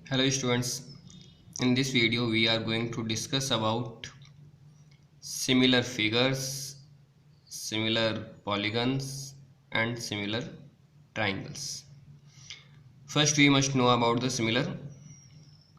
Hello students, in this video we are going to discuss about similar figures, similar polygons and similar triangles. First we must know about the similar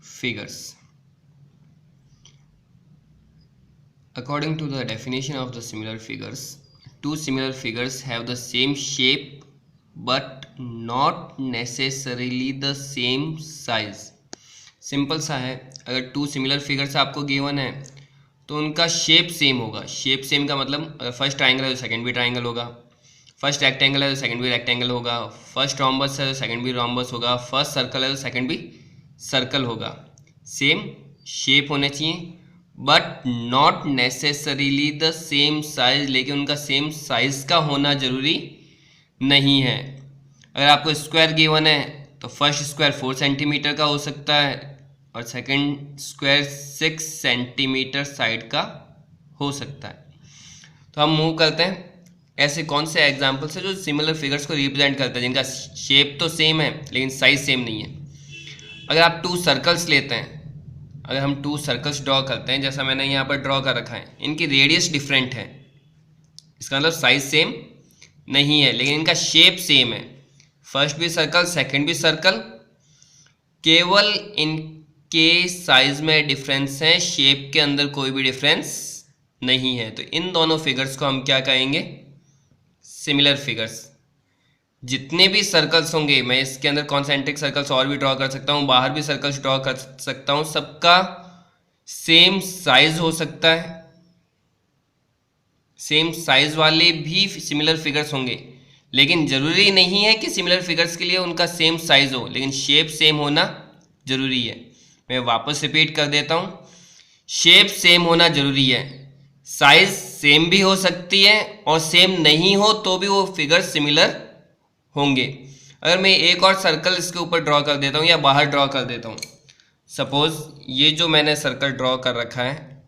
figures. According to the definition of the similar figures, two similar figures have the same shape but not necessarily the same size. Simple सा है, अगर to similar figures आपको given है तो उनका shape same होगा। Shape same का मतलब अगर फर्स्ट ट्राइंगल है तो सेकंड भी ट्राइंगल होगा, फर्स्ट रेक्टेंगल है तो सेकंड भी रेक्टेंगल होगा, फर्स्ट रोम्बस है तो सेकंड भी रोम्बस होगा, फर्स्ट सर्कल है तो सेकंड भी सर्कल होगा। सेम शेप होने चाहिए but not necessarily the same size, लेकिन उनका सेम साइज का होना जरूरी नहीं है। अगर आपको स्क्वायर गिवन है तो फर्स्ट स्क्वायर 4 सेंटीमीटर का हो सकता है और सेकंड स्क्वायर 6 सेंटीमीटर साइड का हो सकता है। तो हम मूव करते हैं, ऐसे कौन से एग्जाम्पल्स है जो सिमिलर फिगर्स को रिप्रेजेंट करते हैं जिनका शेप तो सेम है लेकिन साइज सेम नहीं है। अगर आप टू सर्कल्स लेते हैं, अगर हम टू सर्कल्स ड्रॉ करते हैं जैसा मैंने यहाँ पर ड्रॉ कर रखा है, इनकी रेडियस डिफरेंट है, इसका मतलब साइज सेम नहीं है लेकिन इनका शेप सेम है। फर्स्ट भी सर्कल सेकंड भी सर्कल, केवल इनके साइज में डिफरेंस है, शेप के अंदर कोई भी डिफरेंस नहीं है। तो इन दोनों फिगर्स को हम क्या कहेंगे? Similar figures. जितने भी सर्कल्स होंगे, मैं इसके अंदर कॉन्सेंट्रिक सर्कल्स और भी ड्रॉ कर सकता हूँ, बाहर भी सर्कल्स ड्रॉ कर सकता हूँ, सबका सेम साइज हो सकता है, सेम साइज वाले भी सिमिलर फिगर्स होंगे, लेकिन जरूरी नहीं है कि सिमिलर फिगर्स के लिए उनका सेम साइज हो, लेकिन शेप सेम होना जरूरी है। मैं वापस रिपीट कर देता हूँ, शेप सेम होना जरूरी है, साइज सेम भी हो सकती है और सेम नहीं हो तो भी वो फिगर सिमिलर होंगे। अगर मैं एक और सर्कल इसके ऊपर ड्रॉ कर देता हूँ या बाहर ड्रॉ कर देता हूँ, सपोज ये जो मैंने सर्कल ड्रॉ कर रखा है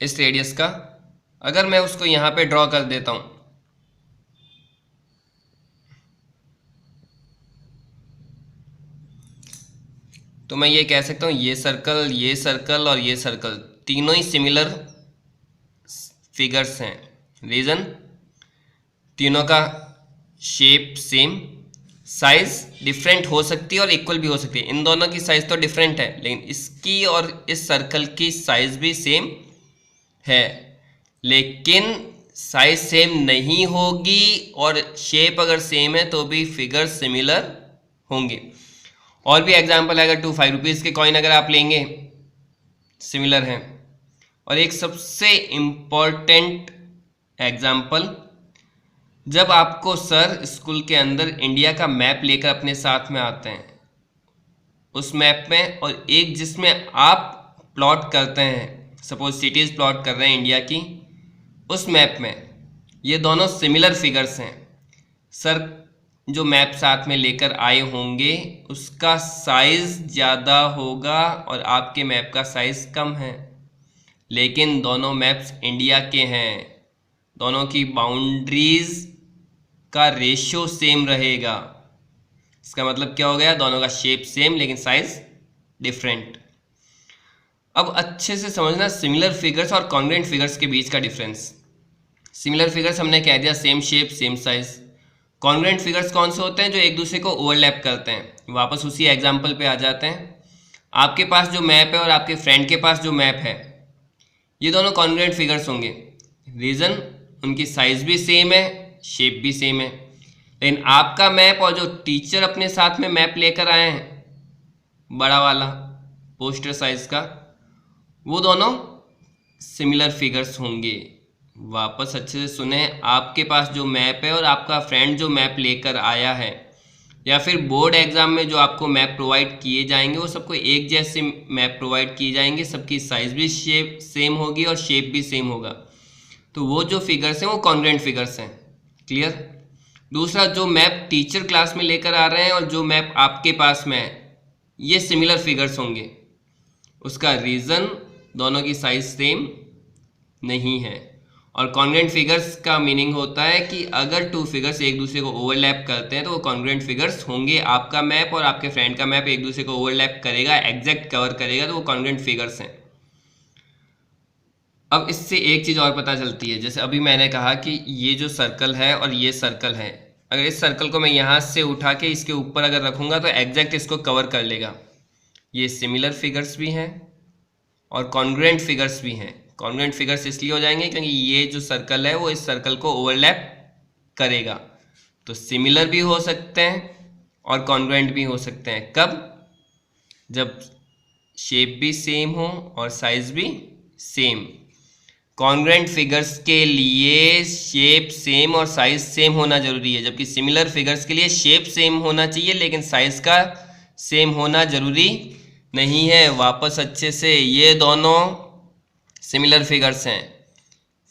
इस रेडियस का, अगर मैं उसको यहाँ पे ड्रॉ कर देता हूँ तो मैं ये कह सकता हूँ ये सर्कल और ये सर्कल तीनों ही सिमिलर फिगर्स हैं। रीज़न, तीनों का शेप सेम, साइज डिफरेंट हो सकती है और इक्वल भी हो सकती है। इन दोनों की साइज तो डिफरेंट है लेकिन इसकी और इस सर्कल की साइज भी सेम है, लेकिन साइज सेम नहीं होगी और शेप अगर सेम है तो भी फिगर सिमिलर होंगे। और भी एग्जाम्पल है, अगर 2 5 रुपीज़ के कॉइन अगर आप लेंगे सिमिलर हैं। और एक सबसे इम्पॉर्टेंट एग्जाम्पल, जब आपको सर स्कूल के अंदर इंडिया का मैप लेकर अपने साथ में आते हैं, उस मैप में और एक जिसमें आप प्लॉट करते हैं, सपोज सिटीज़ प्लॉट कर रहे हैं इंडिया की, उस मैप में ये दोनों सिमिलर फिगर्स हैं। सर जो मैप साथ में लेकर आए होंगे उसका साइज ज़्यादा होगा और आपके मैप का साइज कम है, लेकिन दोनों मैप्स इंडिया के हैं, दोनों की बाउंड्रीज का रेशियो सेम रहेगा। इसका मतलब क्या हो गया? दोनों का शेप सेम लेकिन साइज डिफरेंट। अब अच्छे से समझना सिमिलर फिगर्स और कॉन्ग्रुएंट फिगर्स के बीच का डिफरेंस। सिमिलर फिगर्स हमने कह दिया same shape same size. Congruent figures कौन से होते हैं? जो एक दूसरे को ओवरलैप करते हैं। वापस उसी एग्जाम्पल पे आ जाते हैं। आपके पास जो मैप है और आपके फ्रेंड के पास जो मैप है, ये दोनों कॉन्ग्रुएंट फिगर्स होंगे। रीज़न, उनकी साइज भी सेम है, शेप भी सेम है, लेकिन आपका मैप और जो टीचर अपने साथ में मैप लेकर आए हैं बड़ा वाला पोस्टर साइज का, वो दोनों सिमिलर फिगर्स होंगे। वापस अच्छे से सुने, आपके पास जो मैप है और आपका फ्रेंड जो मैप लेकर आया है, या फिर बोर्ड एग्जाम में जो आपको मैप प्रोवाइड किए जाएंगे वो सबको एक जैसे मैप प्रोवाइड किए जाएंगे, सबकी साइज भी शेप सेम होगी और शेप भी सेम होगा। तो वो जो फिगर्स हैं वो कॉन्ग्रुएंट फिगर्स हैं। क्लियर? दूसरा, जो मैप टीचर क्लास में लेकर आ रहे हैं और जो मैप आपके पास में है, ये सिमिलर फिगर्स होंगे। उसका रीज़न, दोनों की साइज सेम नहीं है। और कॉन्ग्रुएंट फिगर्स का मीनिंग होता है कि अगर टू फिगर्स एक दूसरे को ओवरलैप करते हैं तो वो कॉन्ग्रुएंट फिगर्स होंगे। आपका मैप और आपके फ्रेंड का मैप एक दूसरे को ओवरलैप करेगा, एग्जैक्ट कवर करेगा, तो वो कॉन्ग्रुएंट फिगर्स हैं। अब इससे एक चीज़ और पता चलती है, जैसे अभी मैंने कहा कि ये जो सर्कल है और ये सर्कल है, अगर इस सर्कल को मैं यहाँ से उठा के इसके ऊपर अगर रखूँगा तो एग्जैक्ट इसको कवर कर लेगा। ये सिमिलर फिगर्स भी हैं और कॉन्ग्रुएंट फिगर्स भी हैं। कॉन्ग्रुएंट फिगर्स इसलिए हो जाएंगे क्योंकि ये जो सर्कल है वो इस सर्कल को ओवरलैप करेगा। तो सिमिलर भी हो सकते हैं और कॉन्ग्रुएंट भी हो सकते हैं। कब? जब शेप भी सेम हो और साइज भी सेम। कॉन्ग्रुएंट फिगर्स के लिए शेप सेम और साइज सेम होना जरूरी है, जबकि सिमिलर फिगर्स के लिए शेप सेम होना चाहिए लेकिन साइज का सेम होना जरूरी नहीं है। वापस अच्छे से, ये दोनों सिमिलर फिगर्स हैं।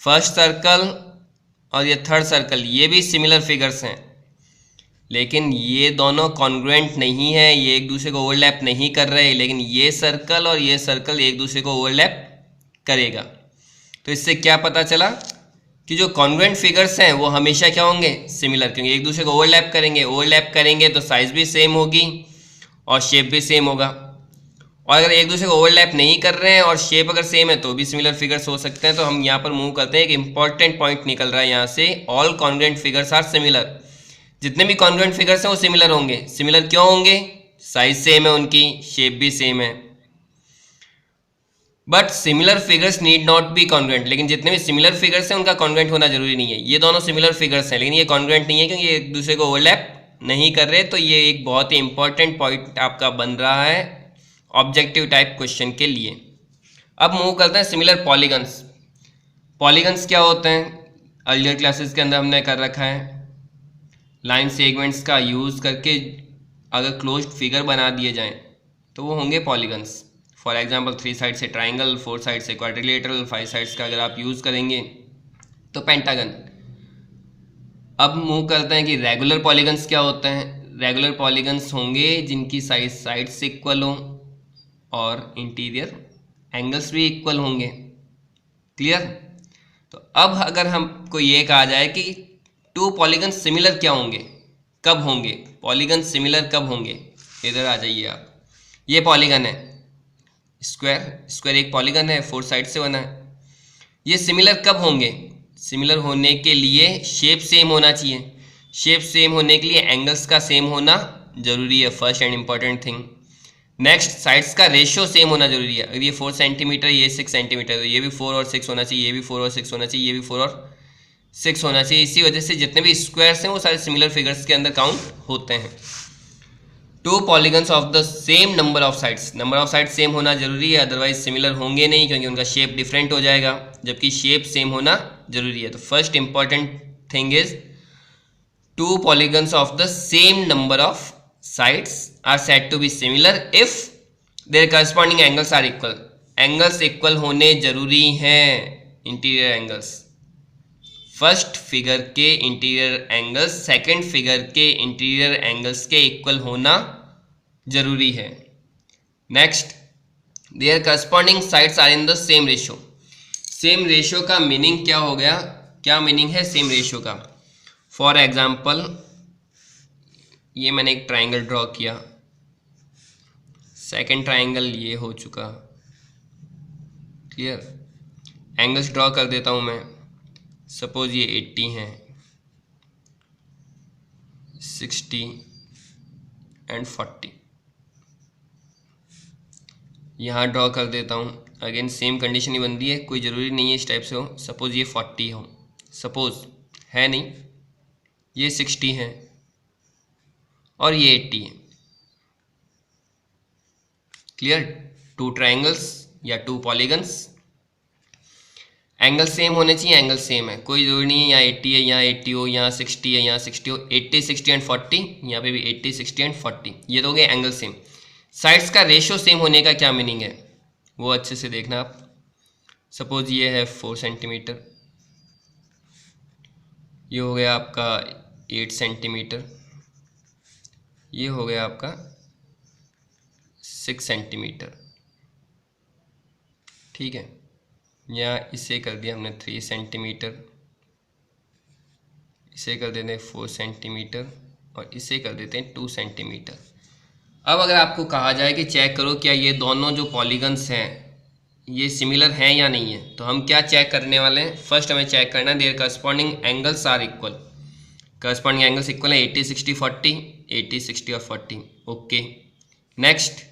फर्स्ट सर्कल और ये थर्ड सर्कल, ये भी सिमिलर फिगर्स हैं, लेकिन ये दोनों कॉन्ग्रुएंट नहीं है, ये एक दूसरे को ओवरलैप नहीं कर रहे। लेकिन ये सर्कल और ये सर्कल एक दूसरे को ओवरलैप करेगा। तो इससे क्या पता चला कि जो कॉन्ग्रुएंट फिगर्स हैं वो हमेशा क्या होंगे? सिमिलर, क्योंकि एक दूसरे को ओवरलैप करेंगे। ओवरलैप करेंगे तो साइज भी सेम होगी और शेप भी सेम होगा। और अगर एक दूसरे को ओवरलैप नहीं कर रहे हैं और शेप अगर सेम है तो भी सिमिलर फिगर्स हो सकते हैं। तो हम यहाँ पर मूव करते हैं, एक इंपॉर्टेंट पॉइंट निकल रहा है यहाँ से, all congruent figures are similar. जितने भी कॉन्ग्रुएंट फिगर्स हैं वो सिमिलर होंगे। सिमिलर क्यों होंगे? साइज सेम है उनकी, शेप भी सेम है। But similar figures need not be congruent. लेकिन जितने भी सिमिलर फिगर्स हैं उनका कॉन्ग्रुएंट होना जरूरी नहीं है। ये दोनों सिमिलर फिगर्स हैं लेकिन ये कॉन्ग्रुएंट नहीं है क्योंकि ये एक दूसरे को ओवरलैप नहीं कर रहे। तो ये एक बहुत ही इंपॉर्टेंट पॉइंट आपका बन रहा है ऑब्जेक्टिव टाइप क्वेश्चन के लिए। अब मूव करते हैं सिमिलर पॉलीगन्स। पॉलीगन्स क्या होते हैं? अर्लियर क्लासेस के अंदर हमने कर रखा है, लाइन सेगमेंट्स का यूज़ करके अगर क्लोज्ड फिगर बना दिए जाएं तो वो होंगे पॉलीगन्स। फॉर एग्जाम्पल 3 साइड से ट्राइंगल, 4 साइड से क्वाड्रिलेटरल, 5 साइड्स का अगर आप यूज़ करेंगे तो पेंटागन। अब मूव करते हैं कि रेगुलर पॉलीगन्स क्या होते हैं। रेगुलर पॉलीगन्स होंगे जिनकी साइड्स इक्वल हो और इंटीरियर एंगल्स भी इक्वल होंगे। क्लियर? तो अब अगर हमको ये कहा जाए कि टू पॉलीगन्स सिमिलर क्या होंगे, कब होंगे? पॉलीगन सिमिलर कब होंगे? इधर आ जाइए आप। ये पॉलीगन है स्क्वायर एक पॉलीगन है, 4 साइड से बना है। ये सिमिलर कब होंगे? सिमिलर होने के लिए शेप सेम होना चाहिए। शेप सेम होने के लिए एंगल्स का सेम होना जरूरी है, first and important thing. Next, sides का रेशियो सेम होना जरूरी है। अगर ये 4 सेंटीमीटर, ये 6 सेंटीमीटर, तो ये भी 4 और 6 होना चाहिए, ये भी 4 और 6 होना चाहिए, ये भी 4 और 6 होना चाहिए। इसी वजह से जितने भी स्क्वायर्स हैं वो सारे सिमिलर फिगर्स के अंदर काउंट होते हैं। To polygons of the same number of sides, number of side same होना जरूरी है, अदरवाइज सिमिलर होंगे नहीं क्योंकि उनका शेप डिफरेंट हो जाएगा, जबकि शेप सेम होना जरूरी है। तो first important thing is two polygons of the same number of sides are said to be similar if their corresponding angles are equal. Angles equal होने जरूरी हैं, इंटीरियर एंगल्स। फर्स्ट फिगर के interior angles second figure के interior angles के equal होना जरूरी है। Next, their corresponding sides are in the same ratio. Same ratio का मीनिंग क्या हो गया? क्या मीनिंग है सेम रेशियो का? फॉर एग्जाम्पल, ये मैंने एक ट्राइंगल ड्रॉ किया, सेकंड ट्राइंगल ये हो चुका। क्लियर? एंगल्स ड्रॉ कर देता हूं मैं। सपोज ये 80 हैं, 60 एंड 40। यहाँ ड्रॉ कर देता हूँ। अगेन सेम कंडीशन ही बनती है, कोई ज़रूरी नहीं है इस टाइप से हो। सपोज ये 40 हो, सपोज है नहीं, ये 60 है और ये 80 है। क्लियर? टू ट्राइंगल्स या टू पॉलीगन्स, एंगल सेम होने चाहिए, एंगल सेम है, कोई जरूरी नहीं है यहाँ 80 है, यहाँ 80 हो, यहाँ 60 है, यहाँ 60 हो। 80, 60 एंड 40, यहाँ पे भी 80, 60 एंड 40, ये तो हो गए एंगल सेम। साइड्स का रेशियो सेम होने का क्या मीनिंग है वो अच्छे से देखना आप। सपोज ये है 4 सेंटीमीटर, ये हो गया आपका 8 सेंटीमीटर, ये हो गया आपका 6 सेंटीमीटर। ठीक है? या इसे कर दिया हमने 3 सेंटीमीटर, इसे कर देते हैं 4 सेंटीमीटर और इसे कर देते हैं 2 सेंटीमीटर। अब अगर आपको कहा जाए कि चेक करो क्या ये दोनों जो पॉलीगन्स हैं ये सिमिलर हैं या नहीं है, तो हम क्या चेक करने वाले हैं? फर्स्ट हमें चेक करना है their corresponding angles are equal. Corresponding angles equal है 80 60 40, 80 60 और 40। ओके, नेक्स्ट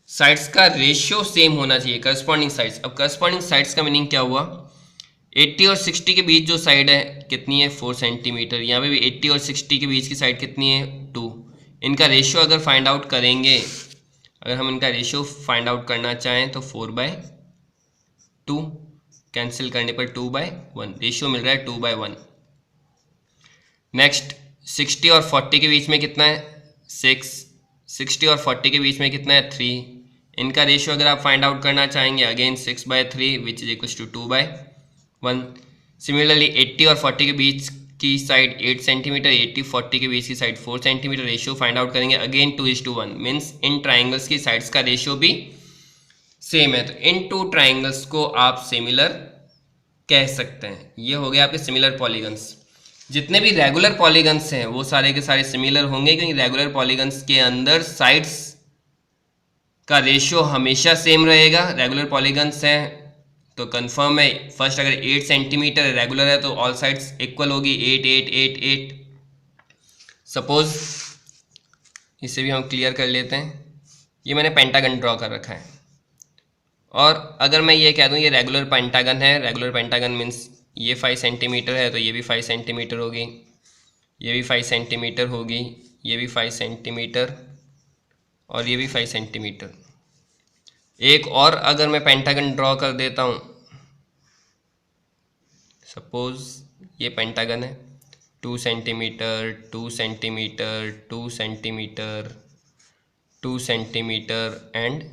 साइड्स का रेशियो सेम होना चाहिए, करस्पॉन्डिंग साइड्स। अब करस्पॉन्डिंग साइड्स का मीनिंग क्या हुआ? 80 और 60 के बीच जो साइड है कितनी है? 4 सेंटीमीटर। यहाँ पे भी 80 और 60 के बीच की साइड कितनी है? 2। इनका रेशियो अगर फाइंड आउट करेंगे, अगर हम इनका रेशियो फाइंड आउट करना चाहें तो 4/2, कैंसिल करने पर 2/1, रेशियो मिल रहा है 2/1। नेक्स्ट 60 और 40 के बीच में कितना है? 6। 60 और 40 के बीच में कितना है? 3। इनका रेशियो अगर आप फाइंड आउट करना चाहेंगे, again 6/3 which is equal to 2/1। Similarly 80 और 40 के बीच की साइड 8 सेंटीमीटर, 80 40 के बीच की side 4 centimetre, ratio find out करेंगे, अगेन 2:1, मीन्स इन ट्राइंगल्स की साइड्स का रेशियो भी सेम है। तो इन टू ट्राइंगल्स को आप सिमिलर कह सकते हैं। ये हो गया आपके सिमिलर पॉलीगन्स। जितने भी रेगुलर पॉलीगन्स हैं वो सारे के सारे सिमिलर होंगे, क्योंकि रेगुलर पॉलीगन्स के अंदर साइड्स का रेशियो हमेशा सेम रहेगा। रेगुलर पॉलीगन्स हैं तो कंफर्म है, फर्स्ट अगर 8 सेंटीमीटर रेगुलर है तो ऑल साइड्स इक्वल होगी, 8 8 8 8। सपोज इसे भी हम क्लियर कर लेते हैं। ये मैंने पेंटागन ड्रॉ कर रखा है और अगर मैं ये कह दूं ये रेगुलर पेंटागन है, रेगुलर पेंटागन मीन्स ये 5 सेंटीमीटर है तो ये भी 5 सेंटीमीटर होगी, ये भी 5 सेंटीमीटर होगी, ये भी 5 सेंटीमीटर और ये भी 5 सेंटीमीटर। एक और अगर मैं पेंटागन ड्रॉ कर देता हूँ, सपोज ये पेंटागन है, 2 centimetre 2 centimetre 2 centimetre 2 centimetre and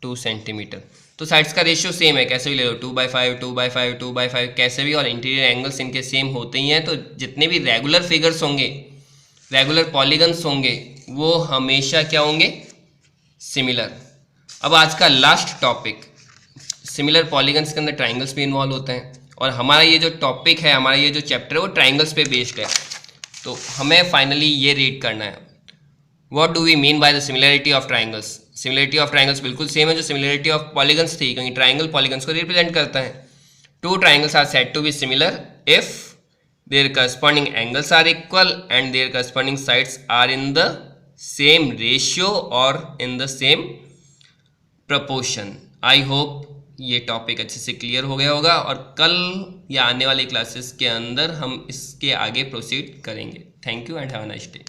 2 centimetre. तो साइड्स का रेशियो सेम है, कैसे भी ले लो, 2/5 2/5 2/5 कैसे भी, और इंटीरियर एंगल्स इनके सेम होते ही हैं। तो जितने भी रेगुलर फिगर्स होंगे, रेगुलर पॉलीगन्स होंगे, वो हमेशा क्या होंगे? सिमिलर। अब आज का लास्ट टॉपिक, सिमिलर पॉलीगन्स के अंदर ट्राइंगल्स भी इन्वॉल्व होते हैं और हमारा ये जो टॉपिक है, हमारा ये जो चैप्टर है वो ट्राइंगल्स पे बेस्ड है। तो हमें फाइनली ये रीड करना है, what do we mean by the similarity of triangles. Similarity of triangles बिल्कुल सेम है जो सिमिलरिटी ऑफ पॉलीगन्स थी, क्योंकि ट्राइंगल पॉलीगन्स को रिप्रेजेंट करता है। Two triangles are said to be similar if their corresponding angles are equal and their corresponding sides are in the same ratio और in the same proportion. I hope ये topic अच्छे से clear हो गया होगा और कल या आने वाली क्लासेस के अंदर हम इसके आगे प्रोसीड करेंगे। Thank you and have a nice day.